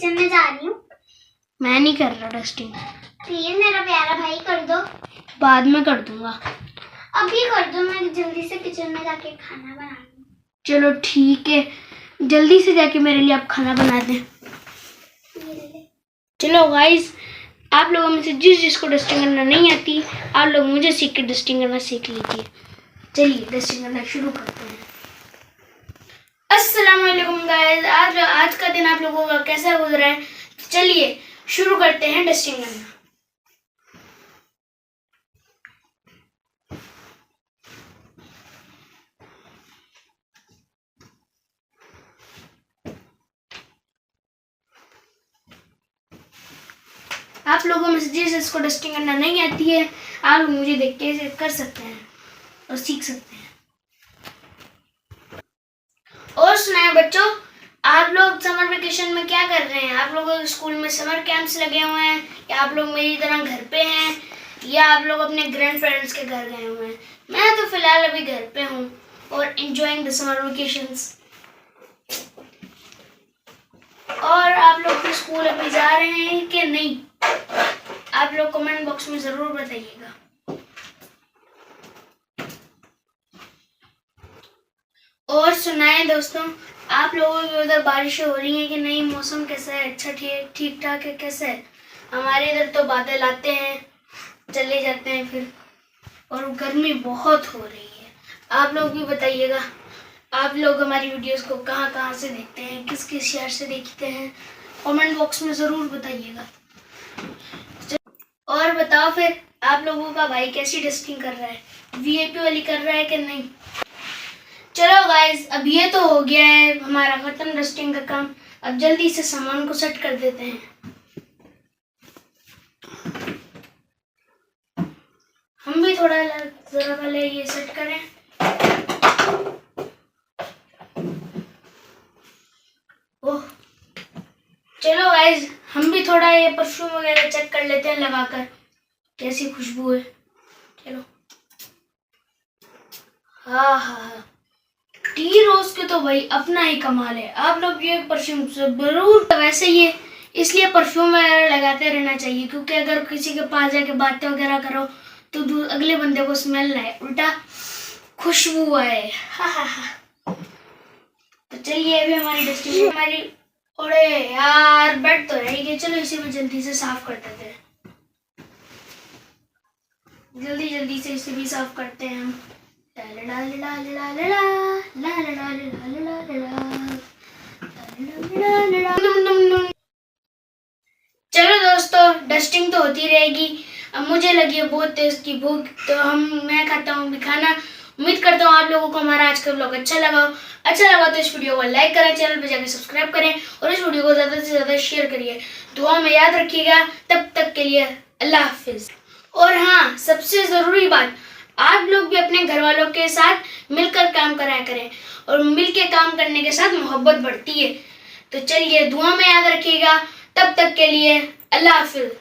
Kitchen में जा रही हूँ। मैं नहीं कर रहा डस्टिंग। प्लीज मेरा प्यारा भाई कर दो। बाद में कर दूंगा। अभी कर दो, मैं जल्दी से किचन में जाके खाना बना लूँ। चलो ठीक है, जल्दी से जाके मेरे लिए आप खाना बना दें। चलो गाइस, आप लोगों में से जिसको डस्टिंग करना नहीं आती, आप लोग मुझे सीख के डस्टिंग करना सीख लीजिए। चलिए डस्टिंग करना शुरू करते हैं। अस्सलाम वालेकुम गाइस, आज का दिन आप लोगों का कैसा गुजरा है? चलिए शुरू करते हैं डस्टिंग करना। आप लोगों में से जिसको डस्टिंग करना नहीं आती है, आप लोग मुझे देख के कर सकते हैं और सीख सकते हैं। और सुनाए बच्चों, आप लोग समर वेकेशन में क्या कर रहे हैं? आप लोगों के स्कूल में समर कैंप्स लगे हुए हैं, या आप लोग मेरी तरह घर पे हैं, या आप लोग अपने ग्रैंड पेरेंट्स के घर गए हुए हैं? मैं तो फिलहाल अभी घर पे हूँ और एंजॉयिंग द समर वेकेशंस। और आप लोग भी स्कूल अभी जा रहे हैं कि नहीं? आप लोग कमेंट बॉक्स में जरूर बताइएगा। और सुनाएं दोस्तों, आप लोगों के उधर बारिश हो रही है कि नहीं? मौसम कैसा है? अच्छा ठीक ठाक है? कैसा है? हमारे इधर तो बादल आते हैं, चले जाते हैं फिर, और गर्मी बहुत हो रही है। आप लोग भी बताइएगा, आप लोग हमारी वीडियोस को कहाँ से देखते हैं, किस किस शहर से देखते हैं? कमेंट बॉक्स में ज़रूर बताइएगा। और बताओ फिर, आप लोगों का भाई कैसी डस्टिंग कर रहा है? वीआईपी वाली कर रहा है कि नहीं? चलो गाइस, अब ये तो हो गया है हमारा खत्म डस्टिंग का काम। अब जल्दी से सामान को सेट कर देते हैं। हम भी थोड़ा जरा पहले ये सेट करें। ओह, चलो गाइस, हम भी थोड़ा ये परफ्यूम वगैरह चेक कर लेते हैं लगाकर, कैसी खुशबू है। चलो, हाँ, टी रोज के तो भाई अपना ही कमाल है। आप लोग ये परफ्यूम जरूर, वैसे ये इसलिए परफ्यूम वगैरह लगाते रहना चाहिए, क्योंकि अगर किसी के पास जाके बातें वगैरह करो तो अगले बंदे को स्मेल ना आए, उल्टा खुशबू आए। तो चलिए, अभी हमारी डस्टिंग हमारी, अरे यार बेड तो रह गया, चलो इसे भी जल्दी से साफ कर देते हैं। जल्दी से इसे भी साफ करते हैं हम। चलो दोस्तों, डस्टिंग तो होती रहेगी। अब मुझे लगी है बहुत तेज की भूख, तो मैं खाता हूँ भी खाना। उम्मीद करता हूँ आप लोगों को हमारा आज का व्लॉग अच्छा लगा तो इस वीडियो को लाइक करें, चैनल पे जाकर सब्सक्राइब करें और इस वीडियो को ज़्यादा से ज़्यादा शेयर करिए। दुआ में याद रखिएगा। तब तक के लिए अल्लाह हाफिज। और हाँ, सबसे ज़रूरी बात, आप लोग भी अपने घर वालों के साथ मिलकर काम कराया करें, और मिलकर काम करने के साथ मोहब्बत बढ़ती है। तो चलिए, दुआ में याद रखिएगा। तब तक के लिए अल्लाह हाफिज।